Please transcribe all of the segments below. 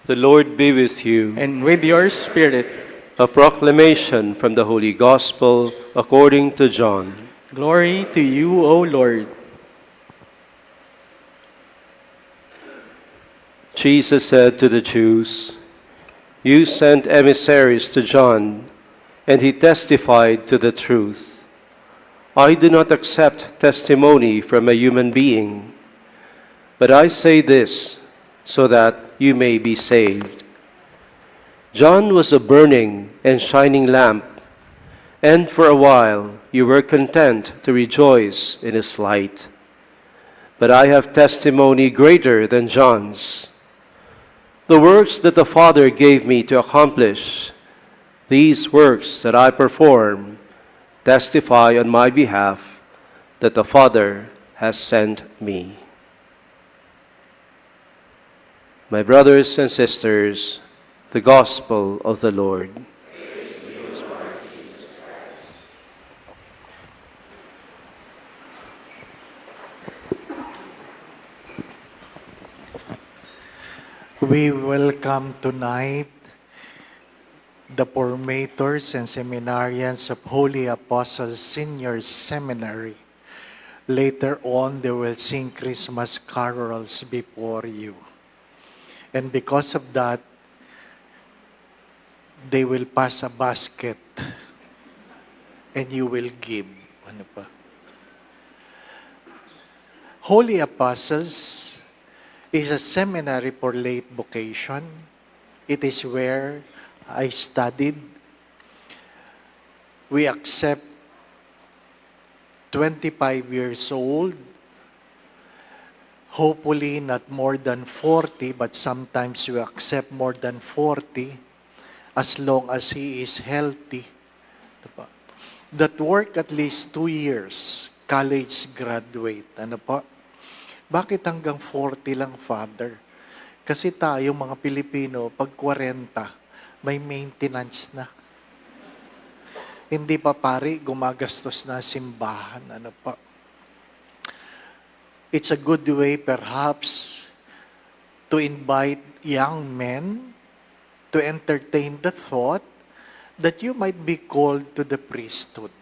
The Lord be with you. And with your spirit. A proclamation from the Holy Gospel according to John. Glory to you, O Lord. Jesus said to the Jews, "You sent emissaries to John, and he testified to the truth. I do not accept testimony from a human being, but I say this so that you may be saved. John was a burning and shining lamp, and for a while you were content to rejoice in his light. But I have testimony greater than John's. The works that the Father gave me to accomplish, these works that I perform, testify on my behalf that the Father has sent me." My brothers and sisters, the Gospel of the Lord. We welcome tonight the formators and seminarians of Holy Apostles Senior Seminary. Later on, they will sing Christmas carols before you. And because of that, they will pass a basket and you will give. Ano pa? Holy Apostles is a seminary for late vocation. It is where I studied. We accept 25 years old, hopefully not more than 40, but sometimes we accept more than 40 as long as he is healthy. That work at least 2 years, college graduate. Ano po? Bakit hanggang 40 lang, Father? Kasi tayo, mga Pilipino, pag 40, may maintenance na. Hindi pa pare, gumagastos na simbahan. Ano pa? It's a good way, perhaps, to invite young men to entertain the thought that you might be called to the priesthood.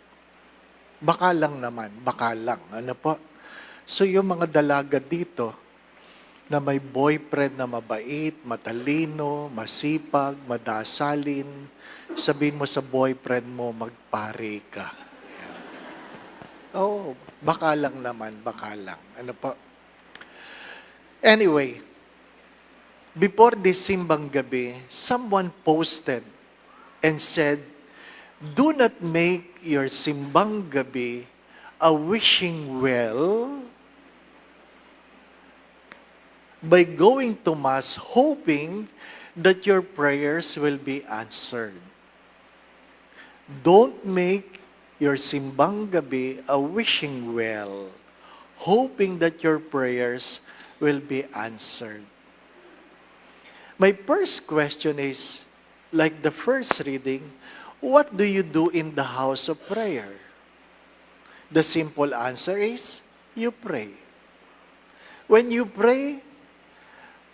Baka lang naman, baka lang. Ano po? So yung mga dalaga dito na may boyfriend na mabait, matalino, masipag, madasalin, sabihin mo sa boyfriend mo, magpare ka. Oh, baka lang naman, baka lang. Ano po? Anyway, before this simbang gabi, someone posted and said, "Do not make your simbang gabi a wishing well by going to Mass hoping that your prayers will be answered. Don't make your simbang gabi a wishing well, hoping that your prayers will be answered." My first question is, like the first reading, what do you do in the house of prayer? The simple answer is, you pray. When you pray,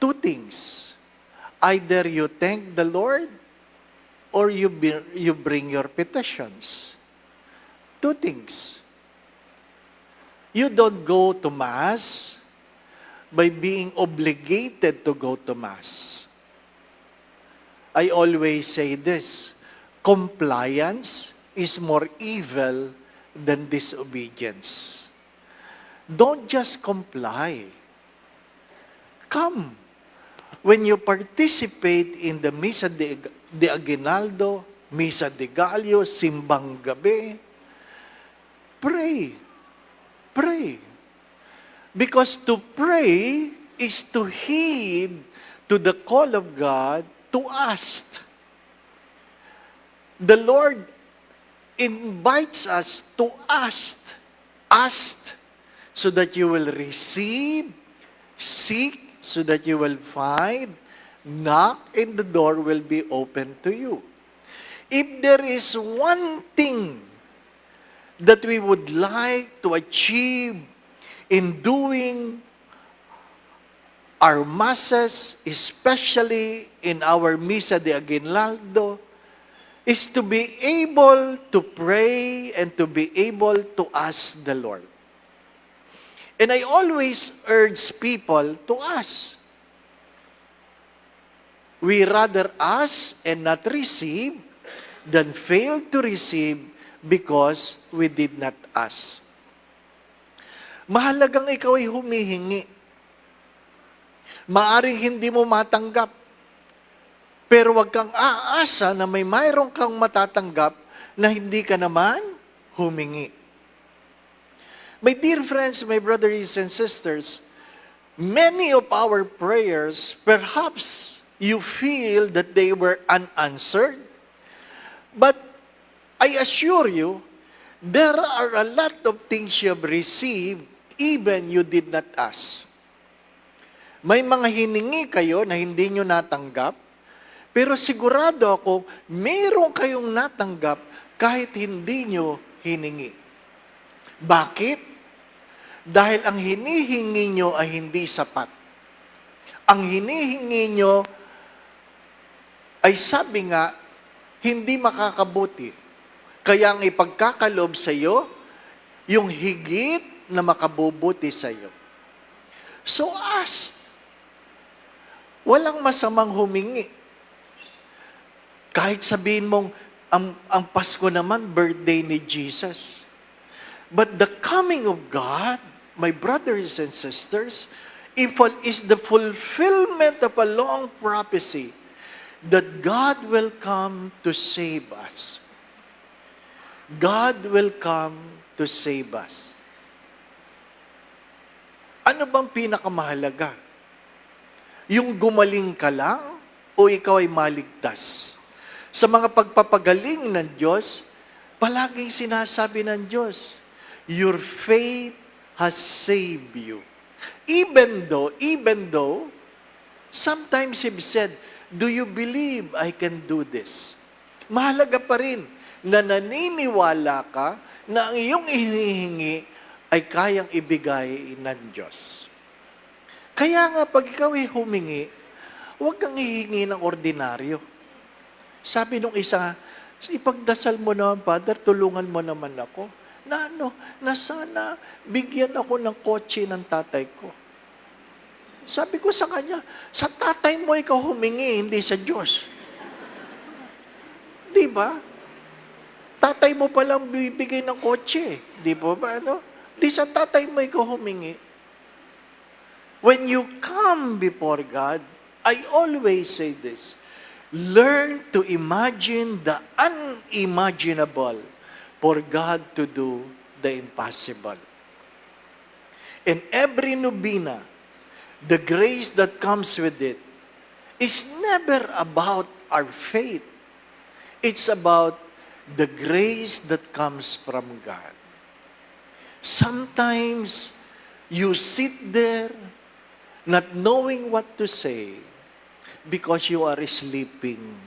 two things. Either you thank the Lord or you bring your petitions. Two things. You don't go to Mass by being obligated to go to Mass. I always say this, compliance is more evil than disobedience. Don't just comply. Come. When you participate in the Misa de Aguinaldo, Misa de Gallo, Simbang Gabi, pray. Pray. Because to pray is to heed to the call of God to ask. The Lord invites us to ask. Ask so that you will receive. Seek so that you will find. Knock and the door will be open to you. If there is one thing that we would like to achieve in doing our masses, especially in our Misa de Aguinaldo, is to be able to pray and to be able to ask the Lord. And I always urge people to ask. We rather ask and not receive than fail to receive because we did not ask. Mahalagang ikaw ay humihingi. Maaring hindi mo matanggap, pero wag kang aasa na mayroon kang matatanggap na hindi ka naman humingi. My dear friends, my brothers and sisters, many of our prayers, perhaps you feel that they were unanswered, but I assure you, there are a lot of things you have received even you did not ask. May mga hiningi kayo na hindi nyo natanggap, pero sigurado ako, meron kayong natanggap kahit hindi nyo hiningi. Bakit? Dahil ang hinihingi nyo ay hindi sapat. Ang hinihingi nyo ay sabi nga, hindi makakabuti. Kaya ang ipagkakaloob sa iyo, yung higit na makabubuti sa iyo. So ask. Walang masamang humingi. Kahit sabihin mong, ang Pasko naman, birthday ni Jesus. But the coming of God, my brothers and sisters, is the fulfillment of a long prophecy that God will come to save us. God will come to save us. Ano bang pinakamahalaga? Yung gumaling ka lang o ikaw ay maligtas? Sa mga pagpapagaling ng Diyos, palaging sinasabi ng Diyos, your faith has saved you. Even though, sometimes He said, do you believe I can do this? Mahalaga pa rin na naniniwala ka na ang iyong hinihingi ay kayang ibigay ng Diyos. Kaya nga, pag ikaw ay humingi, huwag kang hihingi ng ordinaryo. Sabi nung isa, ipagdasal mo naman, Father, tulungan mo naman ako. Na sana bigyan ako ng kotse ng tatay ko. Sabi ko sa kanya, sa tatay mo ikaw humingi, hindi sa Diyos. Di ba? Tatay mo palang bibigay ng kotse. Di ba? Di sa tatay mo ikaw humingi. When you come before God, I always say this, learn to imagine the unimaginable for God to do the impossible. And every novena, the grace that comes with it, is never about our faith. It's about the grace that comes from God. Sometimes, you sit there, not knowing what to say, because you are sleeping.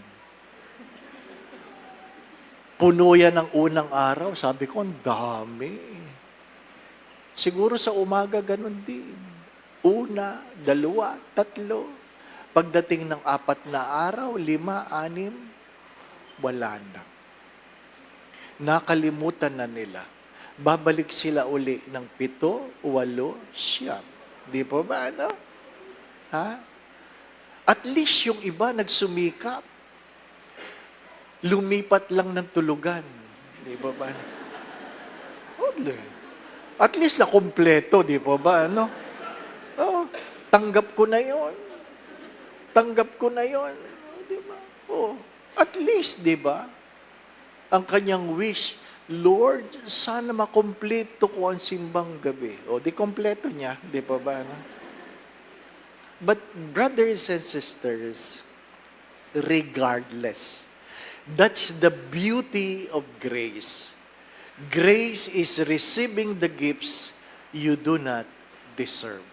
Puno yan ng unang araw. Sabi ko, ang dami. Siguro sa umaga, ganun din. Una, dalawa, tatlo. Pagdating ng 4 na araw, 5, 6, wala na. Nakalimutan na nila. Babalik sila uli ng 7, 8, 9. Di po ba, Ha? At least yung iba nagsumikap. Lumipat lang ng tulugan. Di ba ba? At least na kompleto, di ba ba? Oh, tanggap ko na yon. Tanggap ko na yon. Di ba? Oh, at least, di ba? Ang kanyang wish, Lord, sana makompleto ko ang simbang gabi. O, di kompleto niya. Di ba ba? But brothers and sisters, regardless, that's the beauty of grace. Grace is receiving the gifts you do not deserve.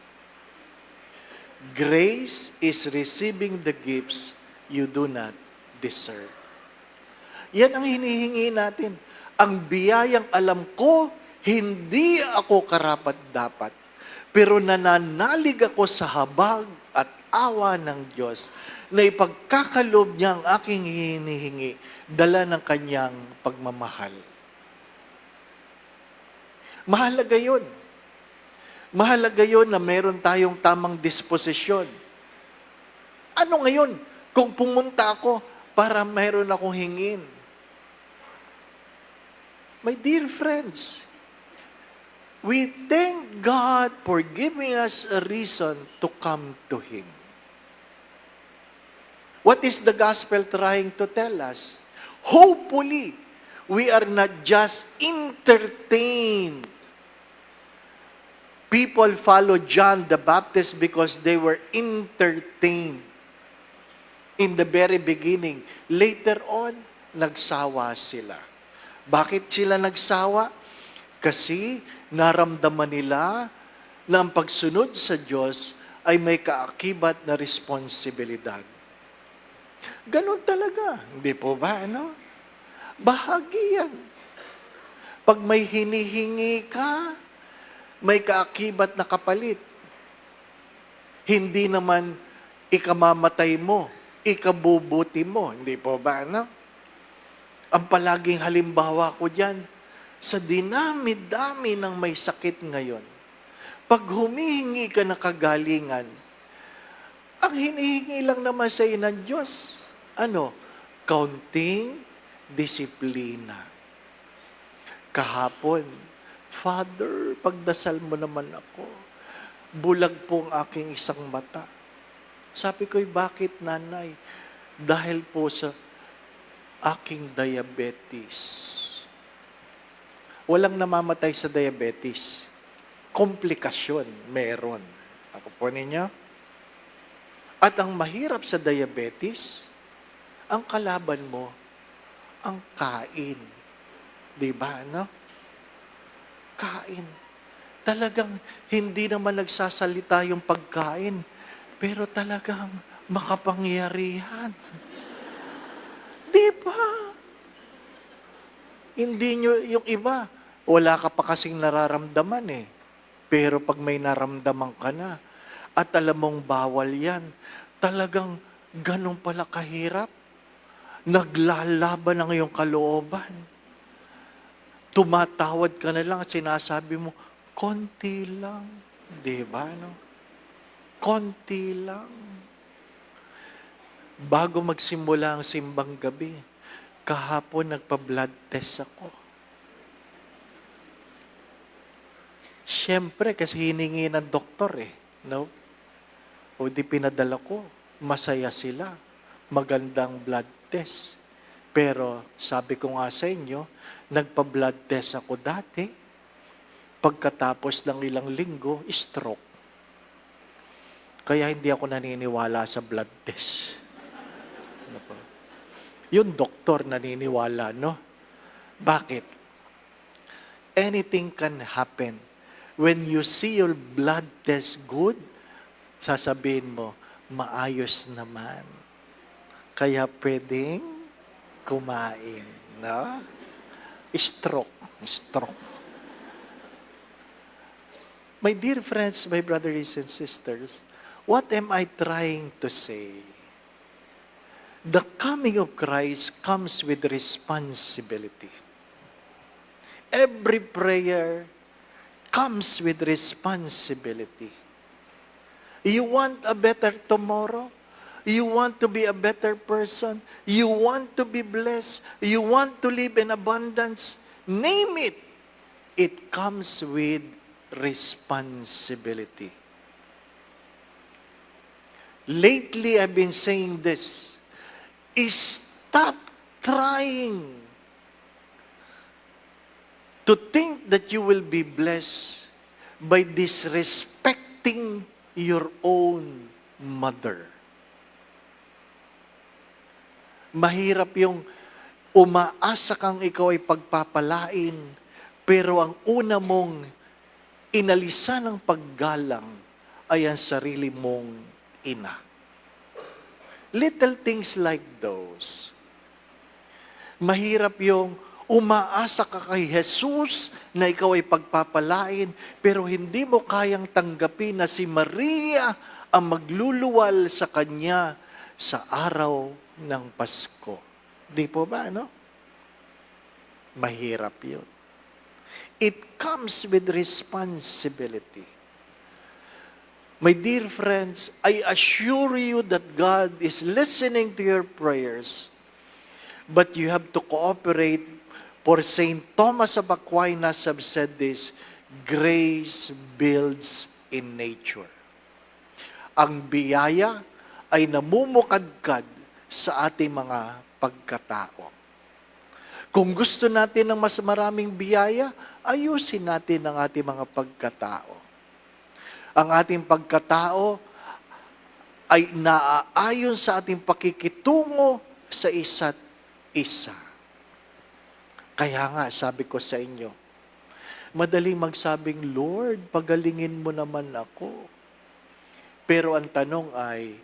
Grace is receiving the gifts you do not deserve. Yan ang hinihingi natin. Ang biyayang alam ko, hindi ako karapat-dapat. Pero nananalig ako sa habag awa ng Diyos na ipagkakalob niya ang aking hinihingi, dala ng kanyang pagmamahal. Mahalaga yun. Mahalaga yun na meron tayong tamang disposisyon. Ano ngayon kung pumunta ako para meron akong hingin? My dear friends, we thank God for giving us a reason to come to Him. What is the gospel trying to tell us? Hopefully, we are not just entertained. People followed John the Baptist because they were entertained in the very beginning. Later on, nagsawa sila. Bakit sila nagsawa? Kasi naramdaman nila na ang pagsunod sa Diyos ay may kaakibat na responsibilidad. Ganon talaga. Hindi po ba, ano? Bahagi yan. Pag may hinihingi ka, may kaakibat na kapalit. Hindi naman ikamamatay mo, ikabubuti mo. Hindi po ba, ano? Ang palaging halimbawa ko dyan, sa dinami-dami ng may sakit ngayon, pag humihingi ka ng kagalingan, ang hinihingi lang naman sa ng Diyos, ano? Kaunting disiplina. Kahapon, Father, pagdasal mo naman ako. Bulag po ang aking isang mata. Sabi ko, bakit nanay? Dahil po sa aking diabetes. Walang namamatay sa diabetes. Komplikasyon meron. Ako po ninyo. At ang mahirap sa diabetes, ang kalaban mo, ang kain. Diba, no? Kain. Talagang hindi naman nagsasalita yung pagkain, pero talagang makapangyarihan. Di ba? Hindi nyo, yung iba, wala ka pa kasing nararamdaman eh. Pero pag may naramdaman ka na, at alam mong bawal yan, talagang ganun pala kahirap. Naglalaban ang iyong kalooban. Tumatawad ka na lang at sinasabi mo, konti lang. Di ba, no? Konti lang. Bago magsimula ang simbang gabi, kahapon nagpa-blood test ako. Siyempre, kasi hiningi ng doktor eh. No? O di pinadala ko. Masaya sila. Magandang blood test. Pero sabi ko nga sa inyo, nagpa-blood test ako dati. Pagkatapos ng ilang linggo, stroke. Kaya hindi ako naniniwala sa blood test. Ano po? Yung doktor naniniwala, no? Bakit? Anything can happen. When you see your blood test good, sasabihin mo, maayos naman. Kaya pwedeng kumain, no? Stroke. My dear friends, my brothers and sisters, what am I trying to say? The coming of Christ comes with responsibility. Every prayer comes with responsibility. You want a better tomorrow? You want to be a better person? You want to be blessed? You want to live in abundance? Name it. It comes with responsibility. Lately, I've been saying this. Stop trying to think that you will be blessed by disrespecting your own mother. Mahirap yung umaasa kang ikaw ay pagpapalain, pero ang una mong inalisan ng paggalang ay ang sarili mong ina. Little things like those. Mahirap yung umaasa ka kay Jesus na ikaw ay pagpapalain, pero hindi mo kayang tanggapin na si Maria ang magluluwal sa Kanya sa araw ng Pasko. Di po ba, no? Mahirap yun. It comes with responsibility. My dear friends, I assure you that God is listening to your prayers, but you have to cooperate. For St. Thomas of Aquinas have said this, grace builds in nature. Ang biyaya ay namumukadkad sa ating mga pagkatao. Kung gusto natin ng mas maraming biyaya, ayusin natin ang ating mga pagkatao. Ang ating pagkatao ay naaayon sa ating pakikitungo sa isa't isa. Kaya nga, sabi ko sa inyo, madaling magsabing, Lord, pagalingin mo naman ako. Pero ang tanong ay,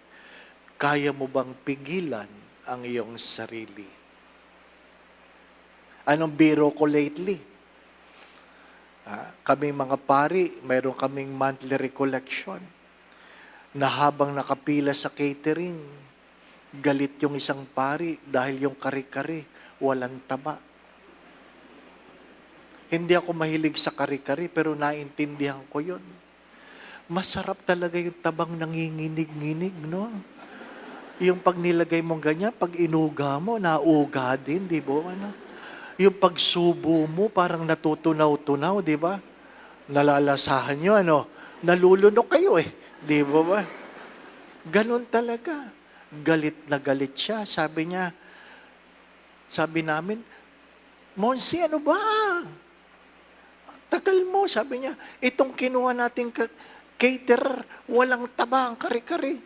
kaya mo bang pigilan ang iyong sarili? Anong biro ko lately? Kami mga pari, mayroon kaming monthly recollection na habang nakapila sa catering, galit yung isang pari dahil yung kare-kare walang taba. Hindi ako mahilig sa kare-kare pero naintindihan ko yun. Masarap talaga yung tabang nanginginig-nginig, no? Yung pag nilagay mong ganyan, pag inuga mo, nauga din, di ba? Ano? Yung pagsubo mo, parang natutunaw-tunaw, di ba? Nalalasahan nyo, ano? Nalulunok kayo eh. Di ba ba? Ganon talaga. Galit na galit siya. Sabi niya, sabi namin, Monsi, ano ba? Tagal mo, sabi niya. Itong kinuha nating caterer, walang taba ang kare-kare.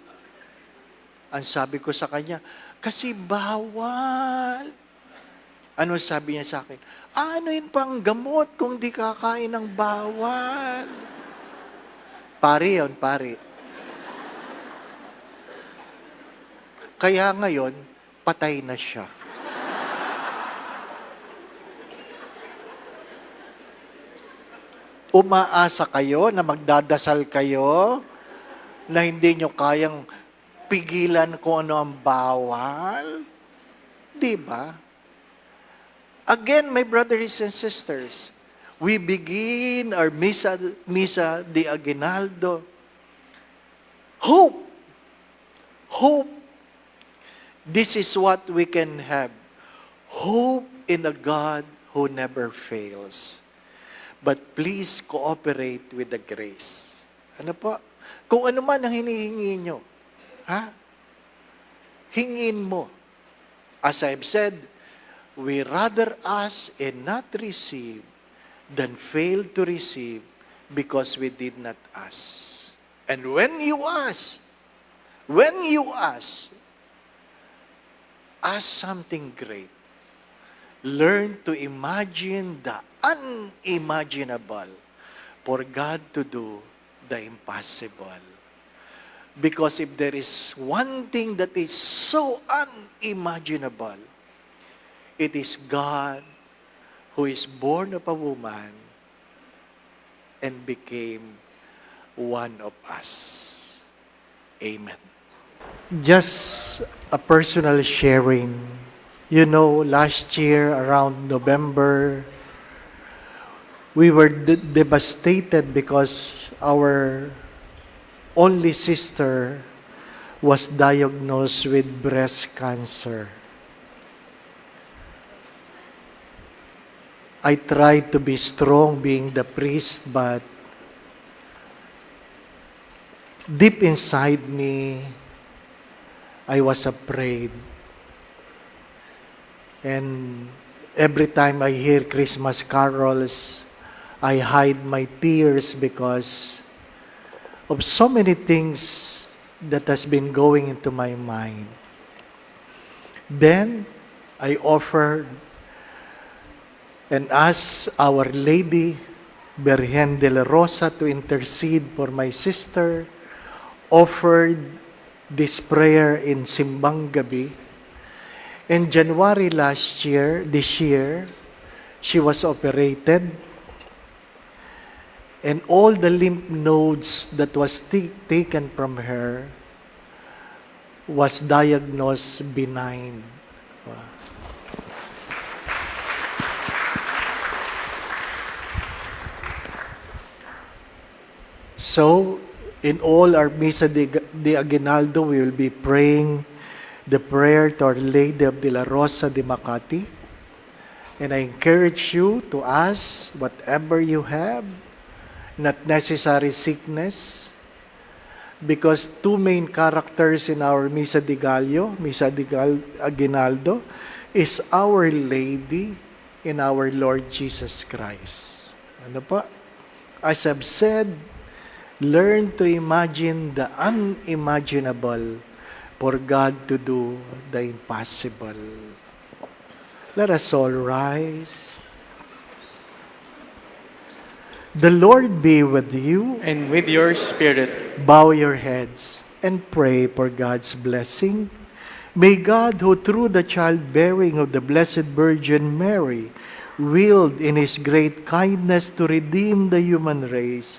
Ang sabi ko sa kanya, kasi bawal. Ano sabi niya sa akin? Ano yun pang gamot kung di kakain ng bawal? Pari yun, pari. Kaya ngayon, patay na siya. Umaasa kayo na magdadasal kayo na hindi nyo kayang pigilan kung ano ang bawal? Di ba? Again, my brothers and sisters, we begin our Misa de Aguinaldo. Hope. Hope. This is what we can have. Hope in a God who never fails. But please cooperate with the grace. Ano po? Kung ano man ang hinihingi nyo, hingin mo. As I've said, we rather ask and not receive than fail to receive because we did not ask. And when you ask something great. Learn to imagine the unimaginable for God to do the impossible. Because if there is one thing that is so unimaginable, it is God who is born of a woman and became one of us. Amen. Just a personal sharing. You know, last year around November, we were devastated because our only sister was diagnosed with breast cancer. I tried to be strong being the priest, but deep inside me, I was afraid. And every time I hear Christmas carols, I hide my tears because of so many things that has been going into my mind. Then, I offered and asked Our Lady, Virgen de la Rosa, to intercede for my sister, offered this prayer in Simbang Gabi. In January this year, she was operated. and all the lymph nodes that was taken from her was diagnosed benign. So, in all our Misa de Aguinaldo, we will be praying the prayer to Our Lady of de la Rosa de Makati. And I encourage you to ask whatever you have, not necessary sickness, because two main characters in our Misa de Gallo, Aguinaldo, is Our Lady and our Lord Jesus Christ. Ano pa? As I've said, learn to imagine the unimaginable for God to do the impossible. Let us all rise. The Lord be with you. And with your spirit. Bow your heads and pray for God's blessing. May God, who through the childbearing of the Blessed Virgin Mary, willed in His great kindness to redeem the human race,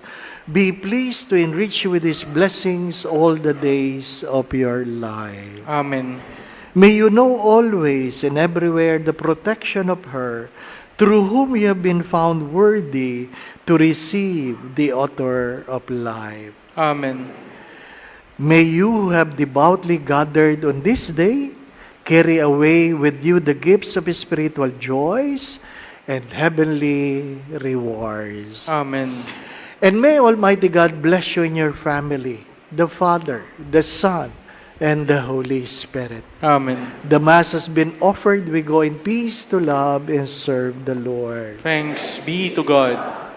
be pleased to enrich you with His blessings all the days of your life. Amen. May you know always and everywhere the protection of her, through whom you have been found worthy to receive the author of life. Amen. May you who have devoutly gathered on this day carry away with you the gifts of spiritual joys and heavenly rewards. Amen. And may Almighty God bless you and your family, the Father, the Son, and the Holy Spirit. Amen. The Mass has been offered. We go in peace to love and serve the Lord. Thanks be to God.